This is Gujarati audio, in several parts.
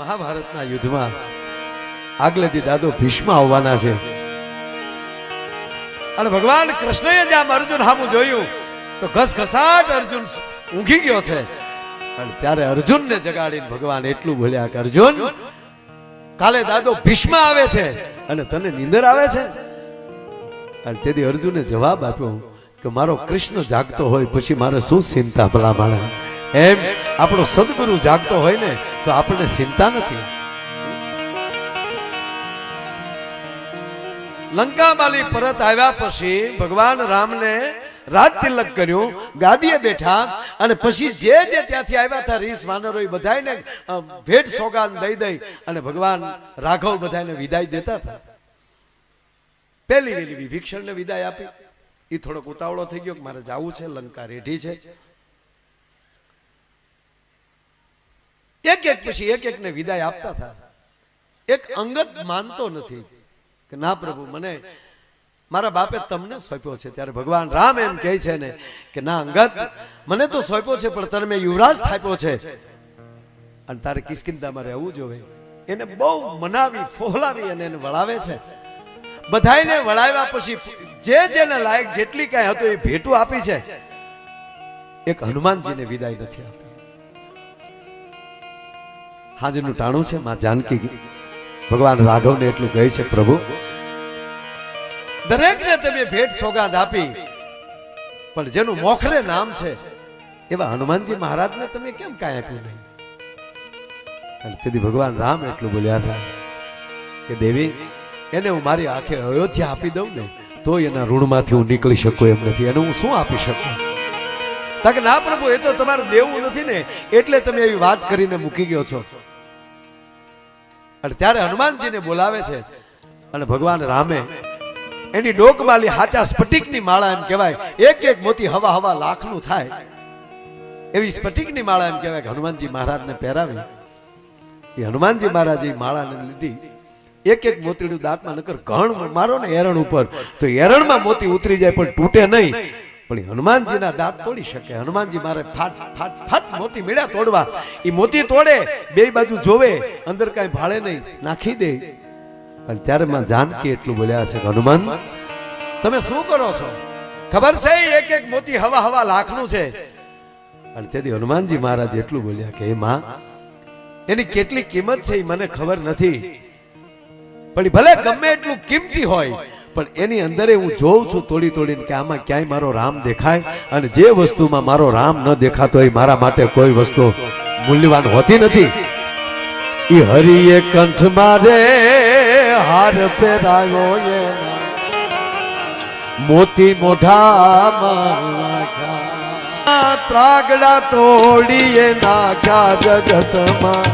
મહાભારતના યુદ્ધમાં આગલે દી દાદો ભીષ્મ આવવાના છે અને ભગવાન કૃષ્ણએ જ્યાં અર્જુન સામું જોયું તો ઘસઘસાટ અર્જુન ઊંઘી ગયો છે અને ત્યારે અર્જુનને જગાડીને ભગવાન એટલું બોલ્યા કે અર્જુન કાલે દાદો ભીષ્મ આવે છે અને તને નીંદર આવે છે. અને તેથી અર્જુને જવાબ આપ્યો કે મારો કૃષ્ણ જાગતો હોય પછી મારે શું ચિંતા ભલા માણસ. એમ આપણો સદગુરુ જાગતો હોય ને તો આપણને ચિંતા નથી. લંકામાલી પરત આવ્યા પછી ભગવાન રામને રાજ તિલક કર્યું, ગાદીએ બેઠા અને પછી જે ત્યાંથી આવ્યા હતા રીસ વાનરો બધાને ભેટ સોગાન દઈ અને ભગવાન રાઘવ બધાને વિદાય દેતા હતા. પહેલી વેલી વિભીષણને વિદાય આપી. એ થોડોક ઉતાવળો થઈ ગયો કે મારે જવું છે, લંકા રેઢી છે. એક પછી એક ને વિદાય આપતા હતા. એક અંગત માનતો નથી કે ના પ્રભુ મને મારા બાપે તમને સોંપ્યો છે. ત્યારે ભગવાન રામ એમ કહે છે ને કે ના અંગત મને તો સોંપ્યો છે પણ તને મેં યુવરાજ થાપ્યો છે અને તારે કિષ્કિંધામાં રહેવું જોવે. એને બહુ મનાવી ફોહલાવી અને એને વળાવે છે. બધાને વળાવ્યા પછી જેને લાયક જેટલી કાંઈ હતું એ ભેટું આપી છે. એક હનુમાનજીને વિદાય નથી આપી. હાજરનું ટાણું છે. માં જાનકી ભગવાન રાઘવને એટલું કહે છે પ્રભુ દરેકને તમે ભેટ સોગાદ આપી પણ જેનું મોખરે નામ છે એવા હનુમાનજી મહારાજને તમે કેમ કાંઈ આપ્યું નહીં. અને તેથી ભગવાન રામ એટલું બોલ્યા હતા કે દેવી એને હું મારી આંખે અયોધ્યા આપી દઉં ને તો એના ઋણમાંથી હું નીકળી શકું એમ નથી. એને હું શું આપી શકું? તાકે ના પ્રભુ એ તો તમારે દેવું નથી ને એટલે તમે એવી વાત કરીને મૂકી ગયો છો. અને ત્યારે હનુમાનજીને બોલાવે છે અને ભગવાન રામે એની ડોકમાલી હાચા સ્ફટિકની માળા એમ કહેવાય, એક મોતી હવા લાખનું થાય એવી સ્ફટિકની માળા એમ કહેવાય કે હનુમાનજી મહારાજને પહેરાવી. એ હનુમાનજી મહારાજે માળાને લીધી. એક મોતીનું દાંતમાં નકર ઘણ મારો ને એરણ ઉપર તો એરણમાં મોતી ઉતરી જાય પણ તૂટે નહીં. પણ હનુમાનજીના દાંત તોડી શકે. હનુમાનજી મારે ફાટ ફાટ ફાટ મોતી મેળ્યા તોડવા. એ મોતી તોડે બે બાજુ જોવે અંદર કાંઈ ભાળે નહીં નાખી દે. અને ત્યારે માં જાનકી એટલું બોલ્યા છે હનુમાન તમે શું કરો છો? ખબર છે એક મોતી હવા લાખનું છે. અને તેથી હનુમાનજી મહારાજ એટલું બોલ્યા કે એ માં એની કેટલી કિંમત છે એ મને ખબર નથી પણ ભલે ગમે એટલું કિંમતી હોય પણ એની અંદર હું જોઉં છું તોડીને કે આમાં ક્યાંય મારો રામ દેખાય. અને જે વસ્તુમાં મારો રામ ન દેખાતો એ મારા માટે કોઈ વસ્તુ મૂલ્યવાન હોતી નથી. એ હરિએ કંઠ મારે હાર પહેરાવ્યો એના મોતી મોઢામાં ત્રાગડા તોડીએ નાખ્યા જગતમાં.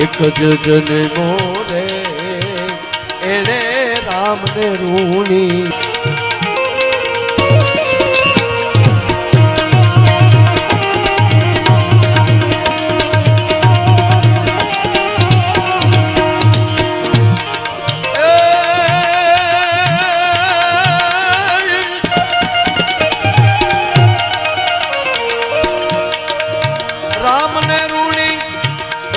એક જ જન્મો રે એણે રામને રૂણી. રામને રૂણી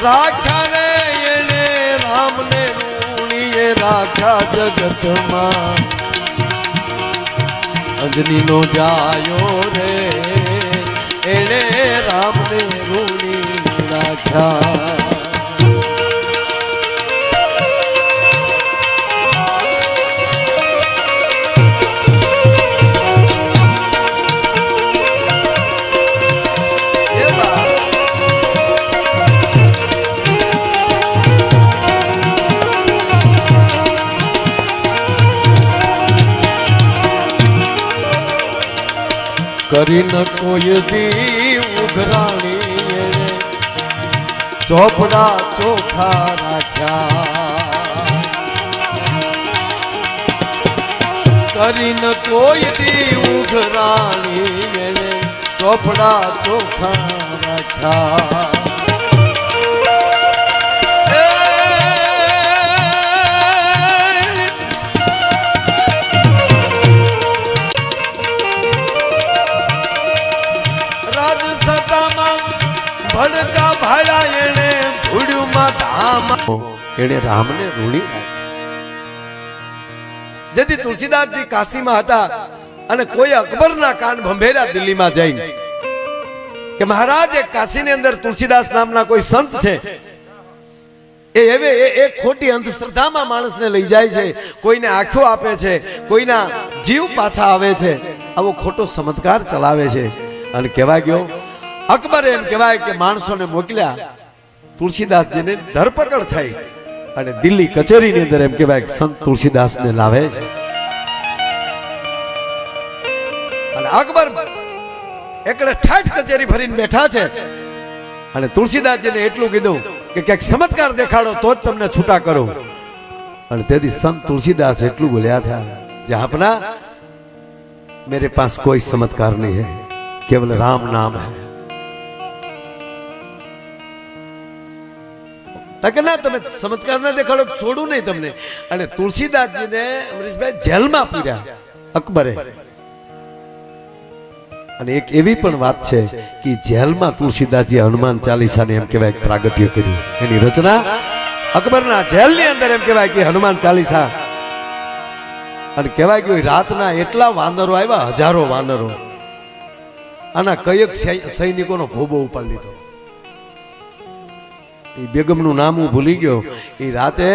રાખ્યા રે એને રામને રૂણીએ રાખ્યા જગતમાં. અંજનીનો જાયો રે એને રામને રૂણી રાખ્યા. કરી ન કોઈ દી ઉઘરાણી ચોપડા ચોખા રાખ્યા. કરી ન કોઈ દી ઉઘરાણી ચોપડા ચોખા રાખ્યા. સતા ભડકા ભાડા એને ધૂળમાં ધામ એને રામને રૂણી જેથી તુલસીદાસજી કાશીમાં હતા અને કોઈ અકબરના કાન ભંભેર્યા દિલ્હીમાં જઈને કે મહારાજ એક કાશીની અંદર તુલસીદાસ નામના કોઈ સંત છે એ ખોટી અંધશ્રદ્ધામાં માણસને લઈ જાય છે, કોઈને આંખો આપે છે, કોઈના જીવ પાછા આવે છે, આવો ખોટો ચમત્કાર ચલાવે છે. અને કહેવાય ગયો અકબરે એમ કહેવાય કે માણસોને મોકલ્યા, તુલસીદાસજીને ધરપકડ થઈ અને દિલ્હી કચેરીની અંદર એમ કહેવાય સંત તુલસીદાસને લાવે છે. અને અકબર એકડે ઠાઠ કચેરી ફરીને બેઠા છે અને તુલસીદાસજીને એટલું કીધું કે ક્યાંક ચમત્કાર દેખાડો તો જ તમને છૂટા કરું. અને તેથી સંત તુલસીદાસ એટલું બોલ્યા હતા, જહાંપના मेरे पास कोई चमत्कार नहीं है, केवल राम नाम है. તકે ના તમે ચમત્કાર ના દેખાડો છોડું નહીં તમને. અને તુલસીદાસજીને અમરીશભાઈ જેલમાં પૂર્યા અકબરે. અને એક એવી પણ વાત છે કે જેલમાં તુલસીદાસજી હનુમાન ચાલીસાને એમ કહેવાય પ્રાગટ્ય કર્યું. એની રચના અકબરના જેલની અંદર એમ કહેવાય કે હનુમાન ચાલીસા. અને કહેવાય કે રાતના એટલા વાનરો આવ્યા, હજારો વાનરો. આના કયેક સૈનિકોનો ભોબો ઉપાડી લીધો. એ બેગમનું નામ હું ભૂલી ગયો. એ રાતે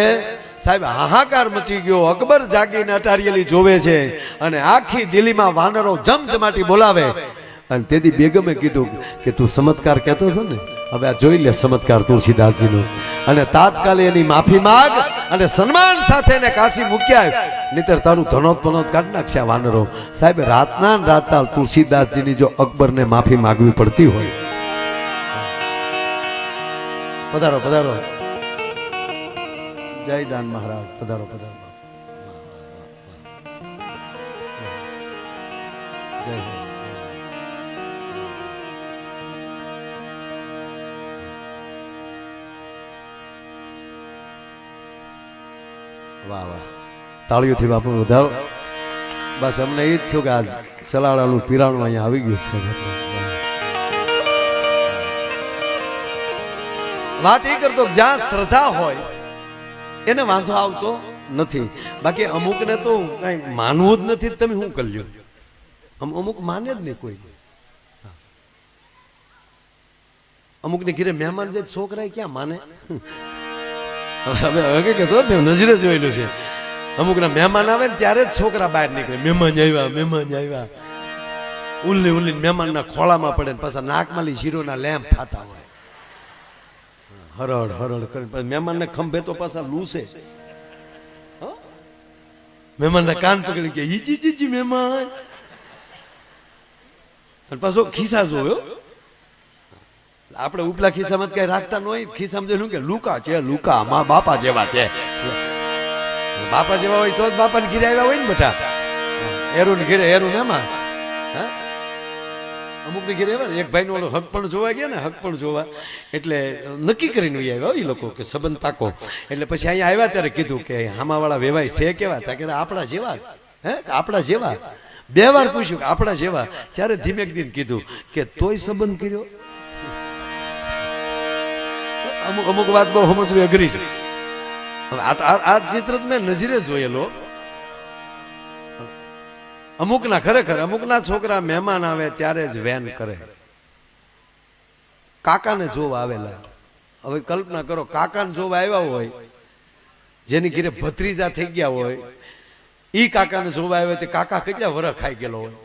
સાહેબ હાહાકાર મચી ગયો. અકબર જાગીને અટારિયેલી જોવે છે અને આખી દિલ્હીમાં વાનરો જમજમાટી બોલાવે. અને તેથી બેગમે કીધું કે તું ચમત્કાર કહેતો છે ને, હવે આ જોઈ લે ચમત્કાર તુલસીદાસજીનો. અને તાત્કાલિક એની માફી માંગ અને સન્માન સાથે એને કાશી મૂક્યા. નહીતર તારું ધનોત પનોત કાઢી નાખશે આ વાનરો. સાહેબ રાતના રાતના તુલસીદાસજીની જો અકબરને માફી માંગવી પડતી હોય. પધારો પધારો, જય દાન મહારાજ, પધારો પધારો, જય જય. વાહ વાહ, તાળીઓથી બાપુ વધારો. બસ અમને એ જ થયું કે આ ચલાવડાનું પીરાણું અહીંયા આવી ગયું છે. વાત એ કરતો જ્યાં શ્રદ્ધા હોય એને વાંધો આવતો નથી. બાકી અમુકને તો કઈ માનવું જ નથી. તમે શું કર્યું? અમુક માને જ નહીં કોઈ. અમુકને ઘીરે મહેમાન જાય છોકરા ક્યાં માને? હવે હકીકત મેં નજરે જોયેલું છે. અમુકના મહેમાન આવે ને ત્યારે જ છોકરા બહાર નીકળે. મહેમાન આવ્યા, મહેમાન આવ્યા. ઉલ્લી ઉલ્લી મહેમાનના ખોળામાં પડે ને પાછા નાકમાલી શીરોના લેમ્પ થતા હોય. હરડ હરડ કરીને મહેમાનને ખંભે તો પાછા લૂસે. મહેમાનના કાન પકડી કે ઈચી ચીચી મહેમાન. અને પાછો ખિસ્સા જોયો. આપણે ઉપલા ખિસ્સામાં કઈ રાખતા ન હોય. ખિસ્સામાં જોયું કે લુકા છે, લુકા મા બાપા જેવા છે. બાપા જેવા હોય તો જ બાપાને ઘીરે આવ્યા હોય ને બેટા. એરું ને ઘીરે એરું મહેમાન. અમુક ને ઘીરે આવ્યા. એક ભાઈ નો હક પણ જોવા ગયા ને, હક પણ જોવા એટલે નક્કી કરીને આવ્યા એ લોકો કે સંબંધ પાકો. એટલે પછી અહીંયા આવ્યા ત્યારે કીધું કે હામાવાળા વેવાય છે કેવા? તા કે આપણા જેવા. હે આપણા જેવા. 2 વાર પૂછ્યું કે આપણા જેવા. ત્યારે ધીમેક દીને કીધું કે તોય સંબંધ કર્યો. અમુક વાત બહુ સમજવી અઘરી છે. આ ચિત્ર મેં નજરે જોયેલો. અમુકના ખરેખર અમુકના છોકરા મહેમાન આવે ત્યારે જ વેન કરે. કાકાને જોવા આવેલા. હવે કલ્પના કરો, કાકાને જોવા આવ્યા હોય, જેની ઘરે ભત્રીજા થઈ ગયા હોય, ઈ કાકાને જોવા આવ્યા. તે કાકા કેટલા વરસ ખાઈ ગયેલો હોય.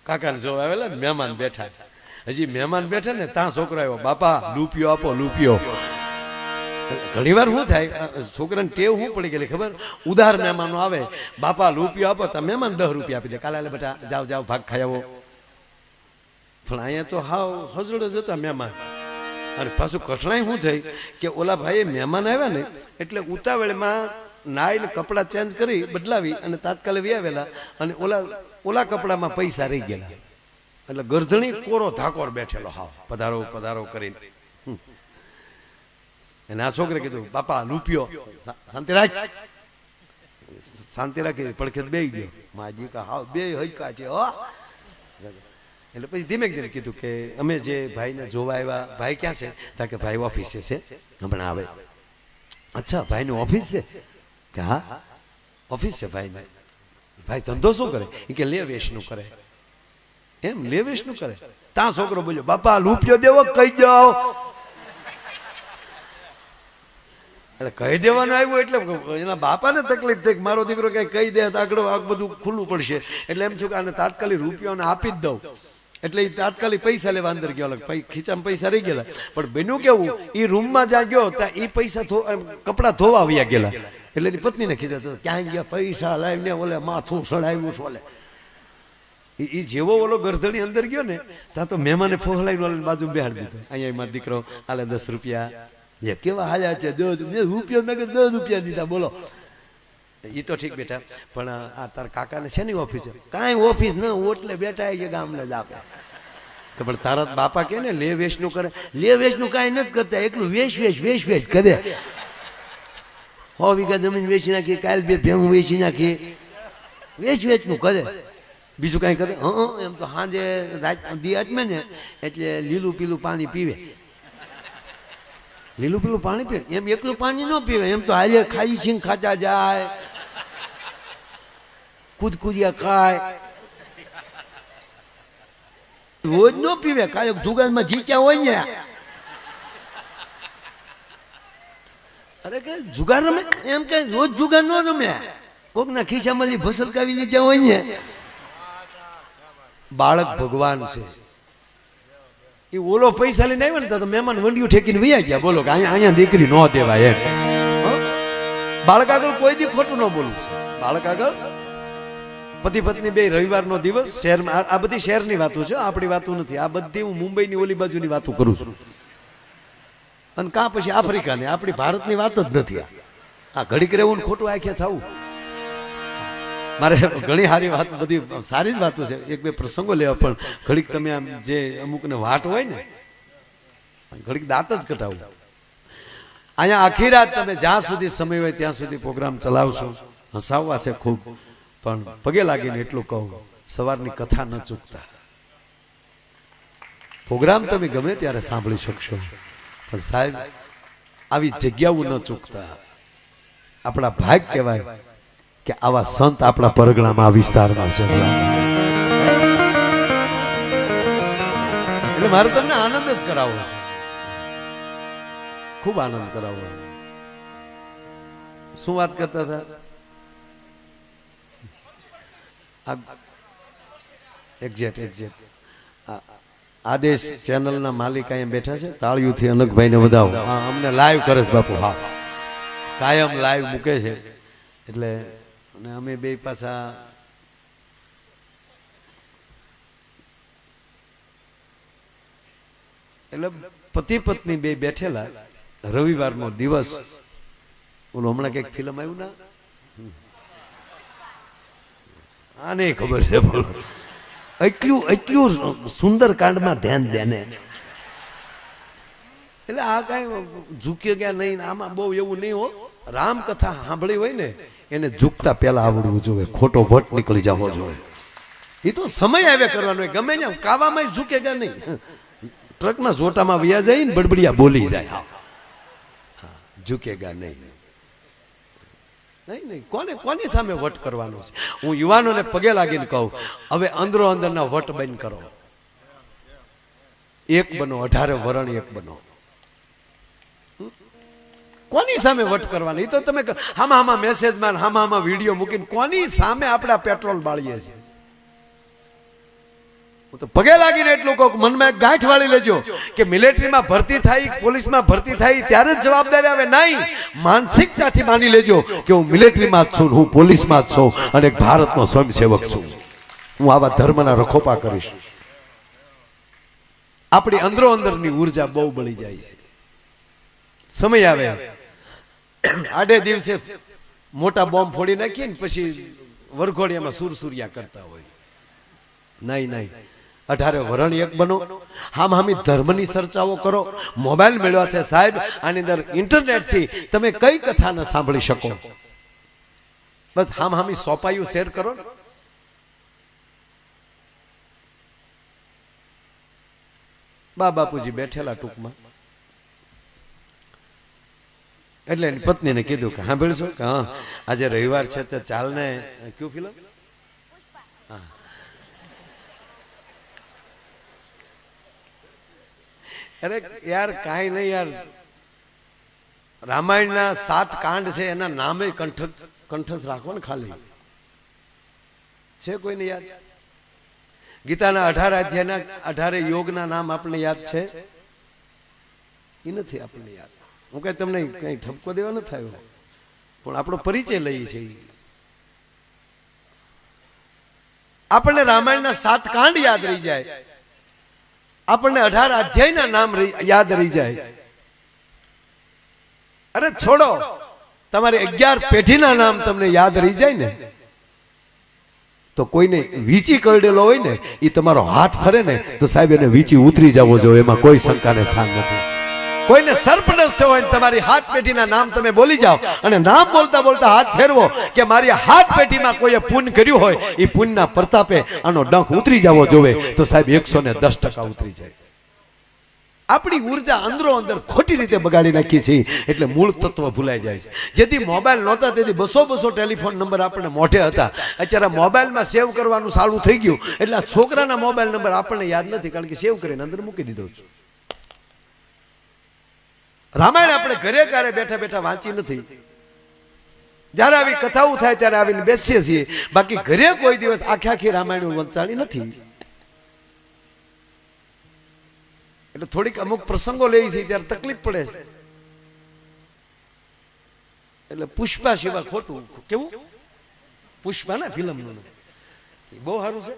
કાકાને જોવા આવેલા ને મહેમાન બેઠા. હજી મહેમાન બેઠા ને ત્યાં છોકરો આવ્યો, બાપા લૂપિયો આપો, લૂપિયો. ઘણી વાર શું થાય, છોકરાને ટેવ શું પડી ગયેલી ખબર? ઉધાર મહેમાનો આવે, બાપા લૂપિયો આપો તો મહેમાન 10 રૂપિયા આપી દે. કાલે બેટા જાઓ જાઓ ભાગ ખાઈ આવો. પણ અહીંયા તો હાવ હજડ જ હતા મહેમાન. અને પાછું કઠણાઈ શું થઈ કે ઓલા ભાઈએ મહેમાન આવ્યા ને એટલે ઉતાવળમાં નાઈને કપડાં ચેન્જ કરી બદલાવી અને તાત્કાલિક વ્યાવેલા. અને ઓલા કપડામાં પૈસા રહી ગયેલા. એટલે ગરધણી કોરો ધાકોર બેઠેલો હાવ પધારો પધારો કરીને. અને આ છોકરે કીધું બાપા લૂપિયો. શાંતિ રાખ, શાંતિ રાખી પડખે બેસી ગયો. માજી કા હાવ બે હૈકા છે. એટલે પછી ધીમે ધીમે કીધું કે અમે જે ભાઈને જોવા આવ્યા, ભાઈ ક્યાં છે? તા કે ભાઈ ઓફિસે છે, હમણાં આવે. અચ્છા, ભાઈનું ઓફિસ છે? કે હા ઓફિસ છે ભાઈને. ભાઈ ધંધો શું કરે? એ કે લે વેચનું કરે. એમ લે વેચનું કરે? ત્યાં છોકરો બોલ્યો, બાપા રૂપિયો દેવો કહી જાઓ. એટલે કહી દેવાનું આવ્યું એટલે એના બાપાને તકલીફ થઈ, મારો દીકરો કઈ કહી દે તો આગળ આ બધું ખુલ્લું પડશે. એટલે એમ છું કે આને તાત્કાલિક રૂપિયાને આપી જ દઉં. એટલે એ તાત્કાલિક પૈસા લેવા અંદર ગયો. ખીચામાં પૈસા રહી ગયેલા. પણ બન્યું કેવું, એ રૂમમાં જ્યાં ગયો ત્યાં એ પૈસા કપડા ધોવા આવ્યા ગયેલા. એટલે એની પત્નીને કીધા તો ક્યાં ગયા પૈસા લાવીને ઓલે માથું સડાવ્યું છે ઓલે. એ જેવો ઓલો ગરધણી અંદર ગયો ને ત્યાં તો મહેમાને ફોહલાઈને બાજુ બેહાડી દીધો. અહીંયા મારો દીકરો હાલે 10 રૂપિયા. એ કેવા હાલ્યા છે, 10 રૂપિયા મેં 10 રૂપિયા દીધા. બોલો, એ તો ઠીક બેટા, પણ આ તાર કાકાને શેની ઓફિસ છે? કાંઈ ઓફિસ ન, ઓટલે બેઠા છે ગામને જ આપે. કે પણ તારા બાપા કે ને લે વેચનું કરે. લે વેચનું કાંઈ નથી કરતા, એકલું વેચ કરે. 100 વીઘા જમીન વેચી નાખી, કાલ 2 ભેહું વેચી નાખી, વેચનું કરે. બીજું કાંઈ કરે? એમ તો સાંજે દી અટમે ને એટલે લીલું પીલું પાણી પીવે. લીલું પીલું પાણી પીવે, એમ એકલું પાણી ન પીવે. એમ તો હાલે ખાઈ છીંગ ખાતા જાય, કૂદકૂદિયા ખાય, રોજ ન પીવે. કાયક જુગારમાં જીત્યા હોય ને, અરે કે જુગાર રમે, એમ કે રોજ જુગાર ન રમે. કોકના ખિસ્સામાંથી ભસલકાવી લીધા હોય ને. બાળક ભગવાન છે. એ ઓલો પૈસા લઈને આવ્યો ને તો મહેમાન વંડિયું ઠેકીને વૈયા ગયા. બોલો કે અહીંયા દીકરી ન દેવાય એમ. બાળક આગળ કોઈ દી ખોટું ન બોલવું છે. બાળક આગળ પતિ પત્ની બે રવિવારનો દિવસ શહેરમાં, આ બધી શહેરની વાતો છે, આપણી વાતો નથી. આ બધી હું મુંબઈની ઓલી બાજુની વાતો કરું છું. અને કાં પછી આફ્રિકાની, આપણી ભારતની વાત જ નથી. આ ઘડીક રહેવું ખોટું આંખે થવું. મારે ઘણી સારી વાત, બધી સારી જ વાતો છે, 1-2 પ્રસંગો લેવા. પણ ઘડીક તમે આમ જે અમુકને વાટ હોય ને, ઘડીક દાંત જ કટાવું. અહીંયા આખી રાત તમે જ્યાં સુધી સમય હોય ત્યાં સુધી પ્રોગ્રામ ચલાવશો. હસાવવા છે ખૂબ, પણ પગે લાગીને એટલું કહું, સવારની કથા ન ચૂકતા. પ્રોગ્રામ તમે ગમે ત્યારે સાંભળી શકશો, પણ સાહેબ આવી જગ્યાઓ ન ચૂકતા. આપણા ભાગ કહેવાય કે આવા સંત આપણા પરગણામાં, આ વિસ્તારમાં છે. એટલે મારે તમને આનંદ જ કરાવો છે, ખૂબ આનંદ કરાવો. શું વાત કરતા હતા? એક્ઝેક્ટ આદેશ ચેનલના માલિક અહીંયા બેઠા છે. તાળીઓથી અનકભાઈને વધાવો. હા, અમને લાઈવ કરે છે બાપુ. હા, કાયમ લાઈવ મૂકે છે. એટલે અને અમે બે પાછા એટલે પતિ પત્ની બે બેઠેલા. રવિવારનો દિવસ. ઓલો હમણાં કઈક ફિલ્મ આવ્યું ના, આને ખબર છે. બોલો, એટલું સુંદર કાંડમાં ધ્યાન દેને. એટલે આ કઈ ઝૂક્યો ગયા નહીં. આમાં બહુ એવું નહીં હો. રામકથા સાંભળી હોય ને એને ઝૂકતા પહેલા આવડવું જોઈએ, ખોટો વટ નીકળી જવો જોઈએ. એ તો સમય આવે કરવાનો. ગમે ને કાવામાં ઝૂકે ગયા નહીં. ટ્રકના જોટામાં વ્યા જાય ને બડબડિયા બોલી જાય. ઝૂકેગા નહીં. નહીં કોની સામે વટ કરવાનો છે? હું યુવાનોને પગે લાગીને કહું, હવે અંદરો અંદરના વટ બંધ કરો. એક બનો, 18 વરણ એક બનો. કોની સામે વટ કરવાની? એ તો તમે હામાં મેસેજમાં, હામાં વિડીયો મૂકીને કોની સામે આપણે પેટ્રોલ બાળીએ છીએ? હું તો પગે લાગીને એટલું કહું, મનમાં એક ગાંઠ વાળી લેજો કે મિલિટરીમાં ભરતી થાય, પોલીસમાં ભરતી થાય ત્યારે જ જવાબદારી આવે. નહીં, માનસિકતાથી માની લેજો કે હું મિલિટરીમાં જ છું, હું પોલીસમાં જ છું અને ભારતનો સ્વયંસેવક છું. હું આવા ધર્મના રખોપા કરીશ. આપણી અંદરો અંદરની ઉર્જા બહુ બળી જાય છે. સમય આવે આડે દિવસે મોટા બોમ્બ ફોડી નાખીએ ને પછી વરઘોડિયામાં સુરસુરિયા કરતા હોય. નહીં, 18 વરણ એક બનો. હામી ધર્મની ચર્ચાઓ કરો. મોબાઈલ મેળવ્યા છે સાહેબ, આની અંદર ઇન્ટરનેટથી તમે કઈ કથા ન સાંભળી શકો. બસ હામી સોપાયું શેર કરો. બાપુજી બેઠેલા ટૂંકમાં. એટલે એની પત્નીને કીધું કે હા ભેળશો કે હા આજે રવિવાર છે તો ચાલ ને કયું ફિલ્મ હા અરે યાર કાંઈ નહીં યાર રામાયણના 7 કાંડ છે એના નામે કંઠસ્થ રાખો ને ખાલી છે કોઈને યાદ ગીતાના 18 અધ્યાયના 18 યોગના નામ આપણને યાદ છે એ નથી આપણને યાદ હું કઈ તમને કઈ ઠપકો દેવા ન થયો પણ આપણો પરિચય લઈએ છીએ આપણને રામાયણના 7 કાંડ યાદ રહી જાય આપણને 18 અધ્યાયના નામ યાદ રહી જાય અરે છોડો તમારી 11 પેઢીના નામ તમને યાદ રહી જાય ને તો કોઈને વીચી કરડેલો હોય ને એ તમારો હાથ ફરે ને તો સાહેબ એને વીચી ઉતરી જવો જોઈએ એમાં કોઈ શંકાને સ્થાન નથી કોઈને સર્પદંશ થયો હોય તમારી હાથ પેઢીના નામ તમે બોલી જાઓ અને નામ બોલતા બોલતા હાથ ફેરવો કે મારી હાથ પેઢીમાં કોઈએ પુણ્ય કર્યું હોય એ પુણ્યના પ્રતાપે આનો ડંખ ઉતરી જવો જોઈએ તો સાહેબ 110% ઉતરી જાય આપણી ઉર્જા અંદરો અંદર ખોટી રીતે બગાડી નાખી છે એટલે મૂળ તત્વ ભૂલાઈ જાય છે જેથી મોબાઈલ નહોતા તેથી 200 ટેલિફોન નંબર આપણે મોઢે હતા અત્યારે મોબાઈલમાં સેવ કરવાનું ચાલુ થઈ ગયું એટલે આ છોકરાના મોબાઈલ નંબર આપણને યાદ નથી કારણ કે સેવ કરીને અંદર મૂકી દીધો છે રામાયણ આપણે ઘરે ઘરે બેઠા બેઠા વાંચી નથી જ્યારે આવી કથાઓ થાય ત્યારે આવીને બેસીએ છીએ બાકી ઘરે કોઈ દિવસ આખી રામાયણ વંચાણી નથી એટલે થોડીક અમુક પ્રસંગો લઈ છે ત્યારે તકલીફ પડે છે એટલે પુષ્પા સિવાય ખોટું કેવું પુષ્પા ને ફિલ્મ નું બહુ સારું છે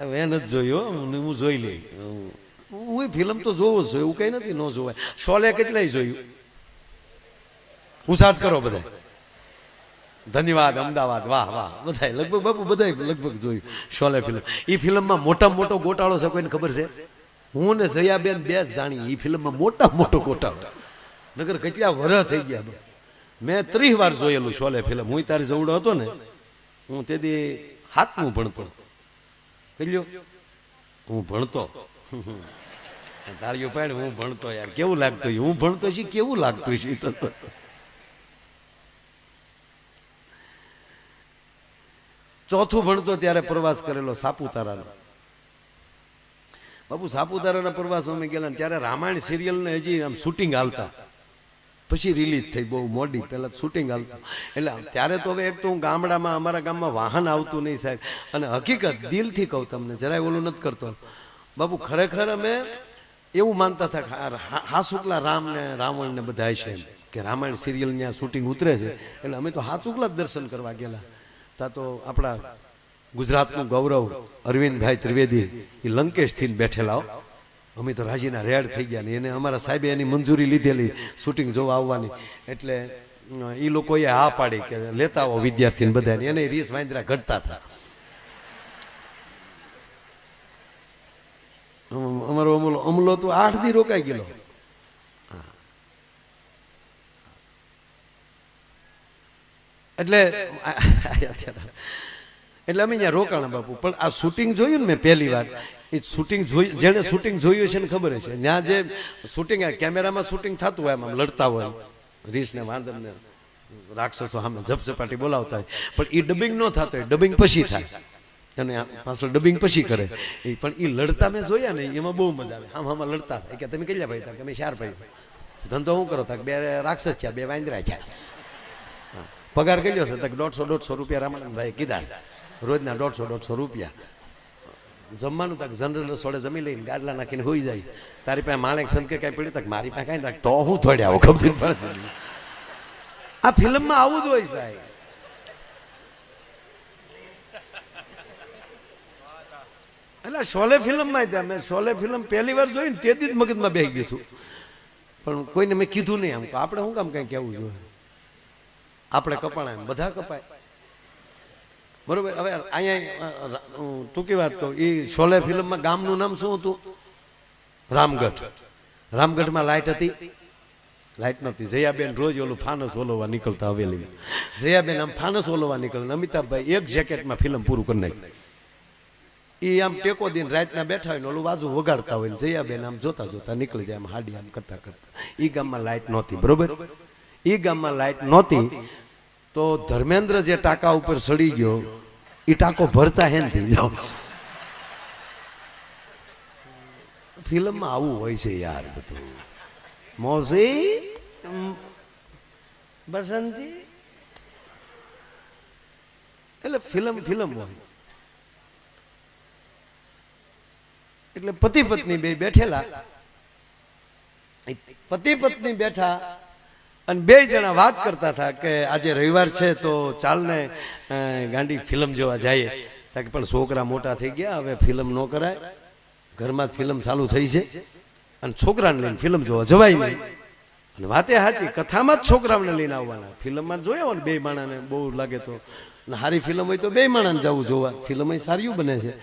હવે એ નથી જોયું હું જોઈ લઈ હું ફિલ્મ તો જોવું છું એવું કઈ નથી ન જોવાય શોલે કેટલાય જોયું ઉસાદ કરો બધા ધન્યવાદ અમદાવાદ વાહ વાહ બધાય લગભગ બાપુ બધાય લગભગ જોયું શોલે ફિલ્મ એ ફિલ્મમાં મોટા મોટો ગોટાળો છે કોઈને ખબર છે હું ને જયાબેન બે જ જાણી એ ફિલ્મમાં મોટો ગોટાળો નગર કેટલા વર્ષ થઈ ગયા મેં 30 વાર જોયેલું શોલે ફિલ્મ હું તારી જવડો હતો ને હું તેથી 7મું ભણતો કહ્યો હું ભણતો તાળીઓ પાડ હું ભણતો યાર કેવું લાગતું હું ભણતો છે કેવું લાગતું છે ચોથું ભણતો ત્યારે પ્રવાસ કરેલો સાપુતારાનો બાપુ સાપુતારાના પ્રવાસમાં અમે ગયેલા ત્યારે રામાયણ સિરિયલને હજી આમ શૂટિંગ હાલતા પછી રિલીઝ થઈ બહુ મોડી પહેલાં શૂટિંગ હાલતું એટલે ત્યારે તો હવે એક તો હું ગામડામાં અમારા ગામમાં વાહન આવતું નહીં સાહેબ અને હકીકત દિલથી કહું તમને જરાય ઓલું નથી કરતો બાપુ ખરેખર અમે એવું માનતા હતા હાસુકલા રામ ને રાવણ ને બધા છે એમ કે રામાયણ સિરિયલ ત્યાં શૂટિંગ ઉતરે છે એટલે અમે તો હાસુકલા જ દર્શન કરવા ગયેલા તા તો આપણા ગુજરાતનું ગૌરવ અરવિંદભાઈ ત્રિવેદી એ લંકેશથી બેઠેલા અમે તો રાજીના રેડ થઈ ગયા ને એને અમારા સાહેબે એની મંજૂરી લીધેલી શૂટિંગ જોવા આવવાની એટલે એ લોકોએ હા પાડી કે લેતા આવો વિદ્યાર્થીને બધાને એને રીસ વાંદરા ઘટતા હતા અમારો અમલો તો 8 દી રોકાઈ ગયેલો એટલે અમે અહીંયા રોકાણા બાપુ પણ આ શૂટિંગ જોયું ને મેં પહેલી વાર એ શૂટિંગ જોઈ જેને શૂટિંગ જોયું છે ને ખબર છે ત્યાં જે શૂટિંગ કેમેરામાં શૂટિંગ થતું હોય એમ લડતા હોય રીસ ને વાંદર ને રાક્ષસો સામે ઝપઝપાટી બોલાવતા હોય પણ એ ડબિંગ ન થતો હોય ડબિંગ પછી થાય અને પાછળ ડબિંગ પછી કરે એ પણ એ લડતા મેં જોયા ને એમાં બહુ મજા આવે આમ લડતા થાય કે તમે કેટલા ભાઈ કે અમે 4 ભાઈ ધંધો શું કરો tak 2 રાક્ષસ છે 2 વાંદરા છે પગાર કેટલો છે tak 150 રૂપિયા રામાનંદભાઈ કીધા રોજના 150 રૂપિયા જમવાનું તક જનરલ સોડે જમી લઈને ગાડલા નાખીને હોઈ જાય તારી પાસે માણેક સંકે કાંઈ પડ્યું તક મારી પાસે કાંઈ તક તો હું થોડી આવો ખબર પડે આ ફિલ્મમાં આવું જ હોય છે ભાઈ એટલે શોલે ફિલ્મમાં ત્યાં મેં શોલે ફિલ્મ પહેલી વાર જોઈ ને તેથી જ મગજમાં બેસી ગયું હતું પણ કોઈને મેં કીધું નહીં આમ આપણે શું કામ કંઈ કહેવું જોઈએ આપણે કપાણા એમ બધા કપાય બરોબર હવે અહીંયા ટૂંકી વાત કહું એ શોલે ફિલ્મમાં ગામનું નામ શું હતું રામગઢ રામગઢમાં લાઇટ હતી લાઇટ નહોતી જયાબેન રોજ ઓલું ફાનસ ઓલવવા નીકળતા હવેલીમાં જયાબેન આમ ફાનસ ઓલવવા નીકળે અમિતાભભાઈ એક જેકેટમાં ફિલ્મ પૂરું કરી નાખી એ આમ ટેકો દઈને રાતના બેઠા હોય ને ઓલું બાજુ વગાડતા હોય ને જયાબેન આમ જોતા જોતા નીકળી જાય આમ હાડી આમ કરતા કરતા. એ ગામમાં લાઇટ નહોતી, બરોબર? એ ગામમાં લાઇટ નહોતી તો ધર્મેન્દ્ર જે ટાંકા ઉપર સડી ગયો એ ટાંકો ભરતા હેન થઈ જાવ. ફિલ્મમાં આવું હોય છે યાર બધું. મોસી બસંતી એટલે ફિલ્મ હોય. એટલે પતિ પત્ની બે બેઠેલા, પતિ પત્ની બેઠા અને બે જણા વાત કરતા હતા કે આજે રવિવાર છે તો ચાલ ને ગાંડી ફિલ્મ જોવા જઈએ. પણ છોકરા મોટા થઈ ગયા, હવે ફિલ્મ ન કરાય, ઘરમાં જ ફિલ્મ ચાલુ થઈ છે અને છોકરાને લઈને ફિલ્મ જોવા જવાય નહીં. અને વાતે સાચી, કથામાં જ છોકરાઓને લઈને આવવાના, ફિલ્મમાં જોયા હોય ને બે માણાને બહુ લાગે તો, સારી ફિલ્મ હોય તો બે માણાને જવું જોવા, ફિલ્મ સારી બને છે.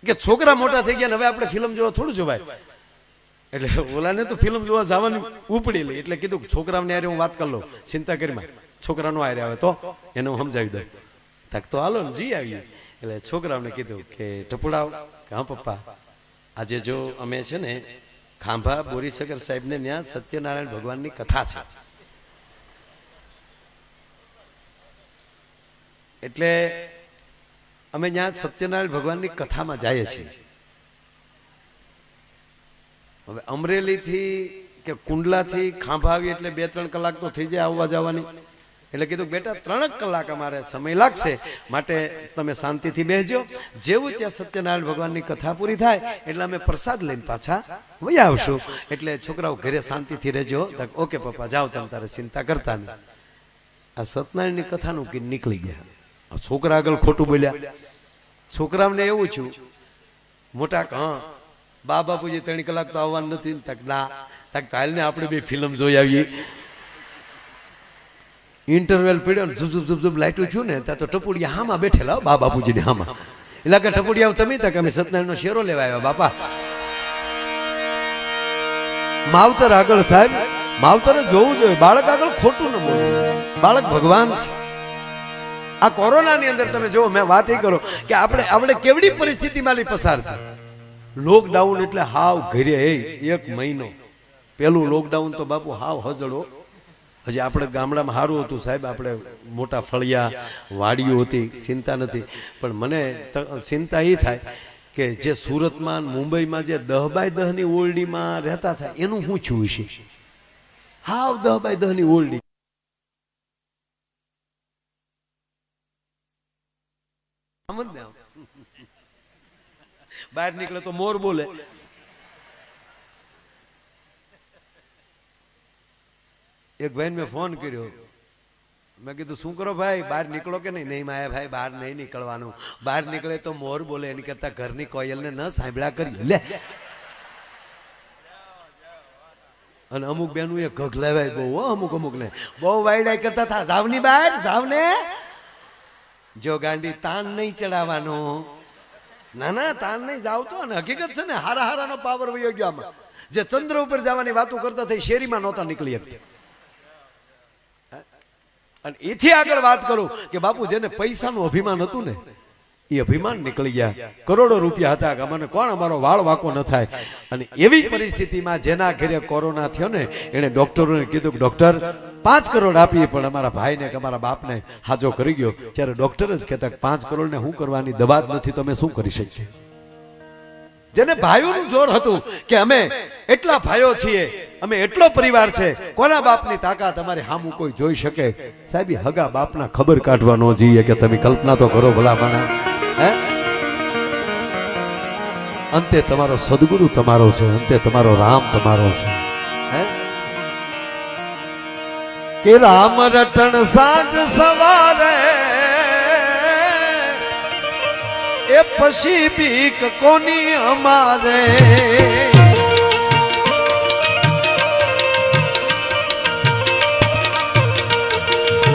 કે છોકરા મોટા થઈ ગયા ને હવે આપણે ફિલ્મ જોવા થોડું જોવાય, એટલે ઓલાને તો ફિલ્મ જોવા જવાની ઉપડી લે. એટલે કીધું છોકરાઓને યારે હું વાત કરી લઉં, ચિંતા કરીમાં છોકરાનો આરે આવે તો એને હું સમજાવી દઉં. તક તો હાલો ને જી આવીએ. એટલે છોકરાઓને કીધું કે ટપુડાવ, હા પપ્પા, આજે જો અમે છે ને ખાંભા બોરીસગર સાહેબને ત્યાં સત્યનારાયણ ભગવાનની કથા છે, એટલે અમે ત્યાં સત્યનારાયણ ભગવાનની કથામાં જઈએ છીએ. હવે અમરેલીથી કે કુંડલાથી ખાંભા આવી એટલે 2-3 કલાક તો થઈ જાય આવવા જવાની. એટલે કીધું બેટા 3 કલાક અમારે સમય લાગશે, માટે તમે શાંતિથી બેસજો. જેવું ત્યાં સત્યનારાયણ ભગવાનની કથા પૂરી થાય એટલે અમે પ્રસાદ લઈને પાછા વહી આવશું. એટલે છોકરાઓ ઘરે શાંતિથી રહેજો. ઓકે પપ્પા જાઓ, તમે તારે ચિંતા કરતા નહીં. આ સત્યનારાયણની કથાનું કે નીકળી ગયા. છોકરા આગળ ખોટું બોલ્યા. છોકરાઓને એવું થયું મોટા, હા બા બાપુજી 3 કલાક તો આવવાનું નથી. તક ના, તક હાલને આપણે બે ફિલ્મ જોઈ આવીએ. ઇન્ટરવેલ પડ્યો ને ઝુબ ઝુબ ઝુબ લાઈટું થયું ને ત્યાં તો ટપુડિયા હામાં બેઠેલા, બા બાપુજીને હામાં. એટલે કે ટપુડિયા તમે તક અમે સત્યનારાયણનો શેરો લેવા આવ્યા બાપા. માવતર આગળ સાહેબ, માવતરે જોવું જોઈએ, બાળક આગળ ખોટું ન બોલવું. બાળક ભગવાન છે. આ કોરોનાની અંદર તમે જો, મેં વાત એ કરો કે આપણે કેવડી પરિસ્થિતિમાં પસાર થાય. લોકડાઉન એટલે હાવ ઘરે 1 મહિનો. પેલું લોકડાઉન તો બાપુ હાવ હજળો. હજી આપણે ગામડામાં સારું હતું સાહેબ, આપણે મોટા ફળિયા વાડીઓ હતી, ચિંતા નથી. પણ મને ચિંતા એ થાય કે જે સુરતમાં મુંબઈમાં જે 10x10ની ઓરડીમાં રહેતા હતા એનું શું થયું છે. હાવ 10x10ની ઓરડી. બહાર નીકળે તો મોર બોલે. એક ભાઈ મેં ફોન કર્યો, મેં કીધું શું કરો ભાઈ, બહાર નીકળો કે નહીં? નહીં માયા ભાઈ બહાર નહીં નીકળવાનું, બહાર નીકળે તો મોર બોલે, એની કરતા ઘરની કોયલને ન સાંભળ્યા કરી લે. અને અમુક બેનું એ ઘગ લેવાય બહુ, અમુક ને બહુ વાયડા કરતા હતા, જાવની બહાર જાવ ને, જો ગાંડી તાન નહીં ચડાવવાનું. ના ના તાન નહીં જાવ તો. અને હકીકત છે ને હારાનો પાવર વયો ગયો આમાં. જે ચંદ્ર ઉપર જવાની વાતો કરતા થઈ શેરીમાં નહોતા નીકળી શકતા. અને એથી આગળ વાત કરું કે બાપુ જેને પૈસાનું અભિમાન હતું ને એ અભિમાન નીકળી ગયા. કરોડો રૂપિયા હતા કે અમને કોણ અમારો વાળ વાકો ન થાય. અને એવી પરિસ્થિતિમાં જેના ઘરે કોરોના થયો ને એને ડોક્ટરોને કીધું કે ડોક્ટર 5 કરોડ આપીએ, પણ અમારા ભાઈને કે અમારા બાપને હાજો કરી ગયો. ત્યારે ડોક્ટર જ કહેતા 5 કરોડને શું કરવાની, દવા જ નથી, તમે શું કરી શકીએ. જેને ભાઈઓનું જોર હતું કે અમે એટલા ભાઈઓ છીએ, અમે એટલો પરિવાર છે, કોના બાપની તાકાત અમારે સામું કોઈ જોઈ શકે. સાહેબ હગા બાપના ખબર કાઢવા ન જઈએ કે તમે કલ્પના તો કરો ભલા માણા. હે અંતે તમારો સદગુરુ તમારો છે, અંતે તમારો રામ તમારો છે. હે કે રામ રટણ સાંજ સવારે એ પછી બીક કોની અમારે.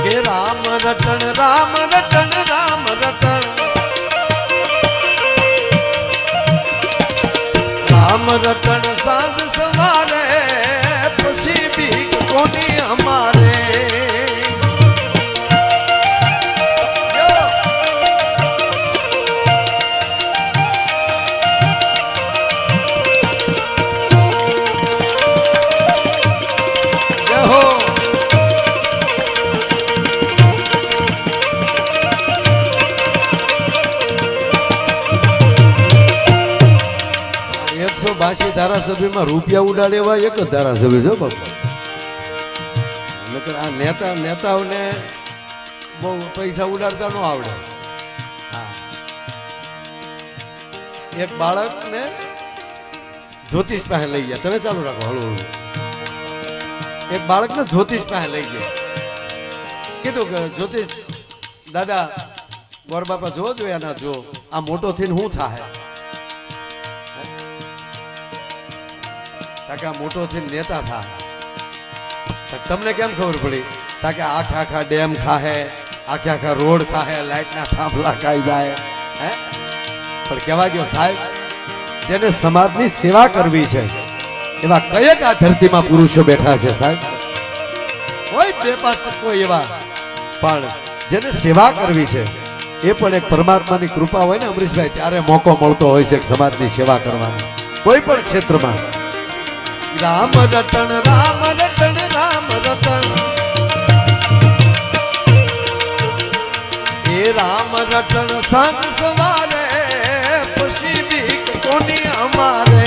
કે રામ રટણ રામ રટણ રામ રટણ રામ રટણ સાંજ સવારે પછી બીક કોની અમારે. બાસી ધારાસભ્યમાં રૂપિયા ઉડાડે એવા એક જ ધારાસભ્ય છે બાપા. નકર આ નેતાઓને બહુ પૈસા ઉડાડતા ન આવડે. હા, એક બાળકને જ્યોતિષ પાસે લઈ ગયા. તમે ચાલુ રાખો હળવું હળવું. એક બાળકને જ્યોતિષ પાસે લઈ ગયા. કીધું કે જ્યોતિષ દાદા ગોર બાપા જો એના જો આ મોટો થઈને શું થાય? તાકે આ મોટો થઈને નેતા થાય. તમને કેમ ખબર પડી? તાકે આખા આખા ડેમ ખાહે, આખા રોડ ખાહે, લાઈટના થાંભલા ખાઈ જાય. હે પણ કહેવા ગયો સાહેબ, જેને સમાજની સેવા કરવી છે એવા કયેક આ ધરતીમાં પુરુષો બેઠા છે સાહેબ. કોઈ બે પાંચ કોઈ એવા, પણ જેને સેવા કરવી છે એ પણ એક પરમાત્માની કૃપા હોય ને અમરીશભાઈ, ત્યારે મોકો મળતો હોય છે સમાજની સેવા કરવાનો કોઈ પણ ક્ષેત્રમાં. રામ રટણ રામ રટણ રામ રટણ, એ રામ રટણ સાંજ સવારે, પછી બીક કોની અમારે.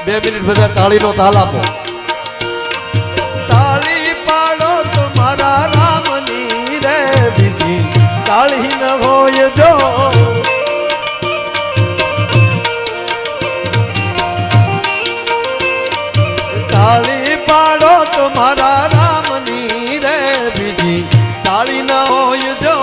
બે મિનિટ બધા તાળીનો તાલ આપો. તાળી પાડો તમારા રામની રે, બીજી તાળી ન હોય જો. તાળી પાડો તમારા રામની રે, બીજી તાળી ન હોય જો.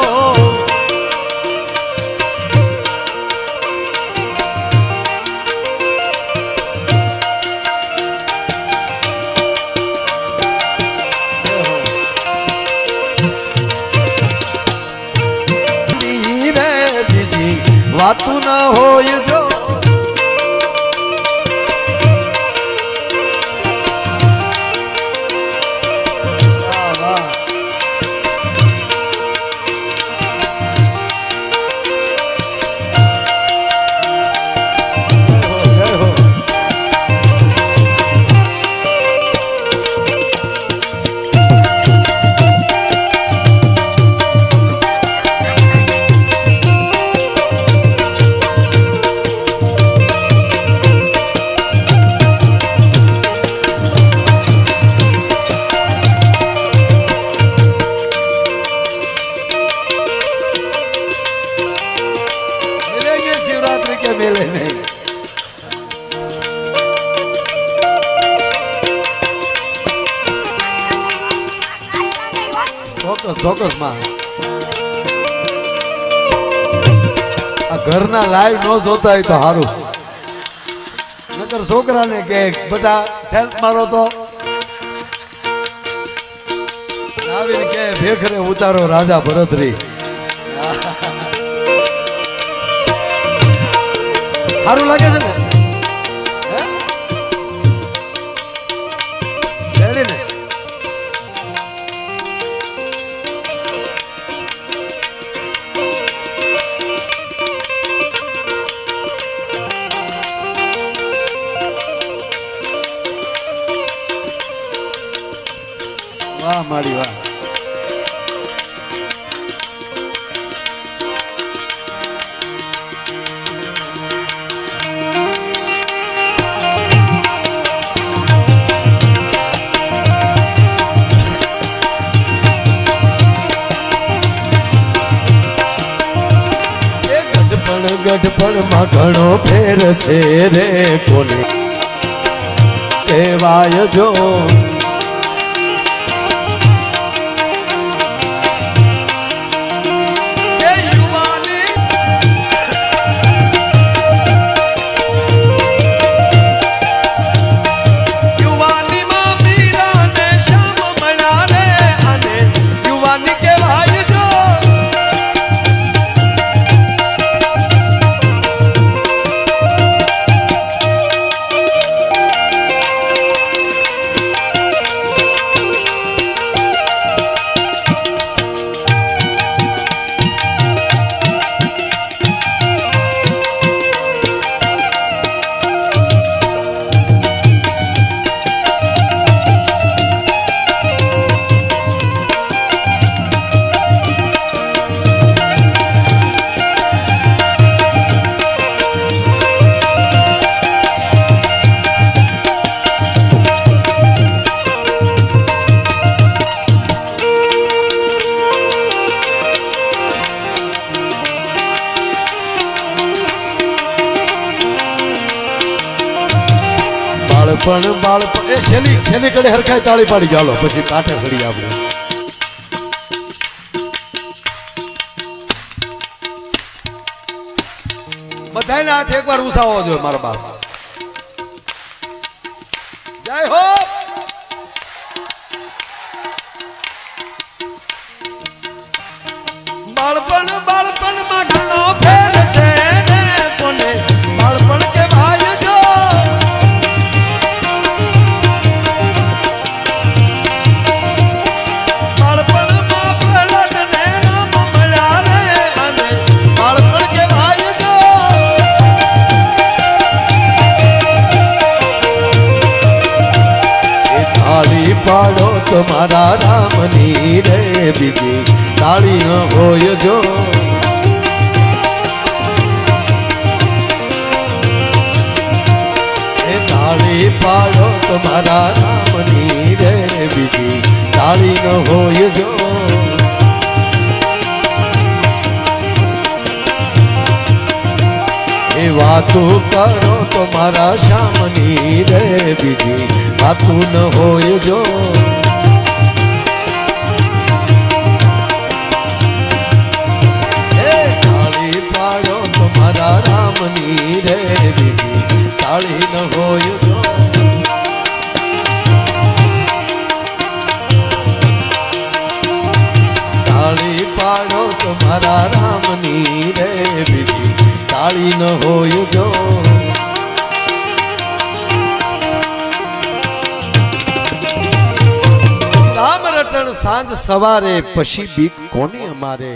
વાતું ન હોય જો. ચોક્કસ માં આ ઘરના લાઈવ નો જોતા હોય તો સારું. નકર છોકરાને કે બધા સેલ્ફ મારો તો આવીને કે ભેખરે ઉતારો રાજા ભરતરી. સારું લાગે છે ને રેડી ને વાહ મારી વાહ ગઢપણ માં ઘણો ફેર છે રે કોને કહેવાય જો બાળપણ એ છેલ્લી કડે હરખાઈ તાળી પાડી ચાલો પછી કાંઠે ફરી આપણે બધાને હાથ એકવાર ઉસાવો જોઈએ મારા બાપ જય હો બાળપણ માં ઘણો ફેર છે કોને બાળપણ કે ભાઈ જો પાડો તમારા રામની રે બીજી તાળી ન હોય જો એ તાળી પાડો તમારા રામની રે બીજી તાળી ન હોય જો એ વાતું કરો તમારા શ્યામની રે બીજી વાતું ન હોય જો તાળી પાડો તમારા રામની રે બીજી તાળી ન હોય જો તાળી પાડો તમારા રામની રે બીજી તાળી ન હોય જો રામ રટણ સાંજ સવારે પછી બીક કોની અમારે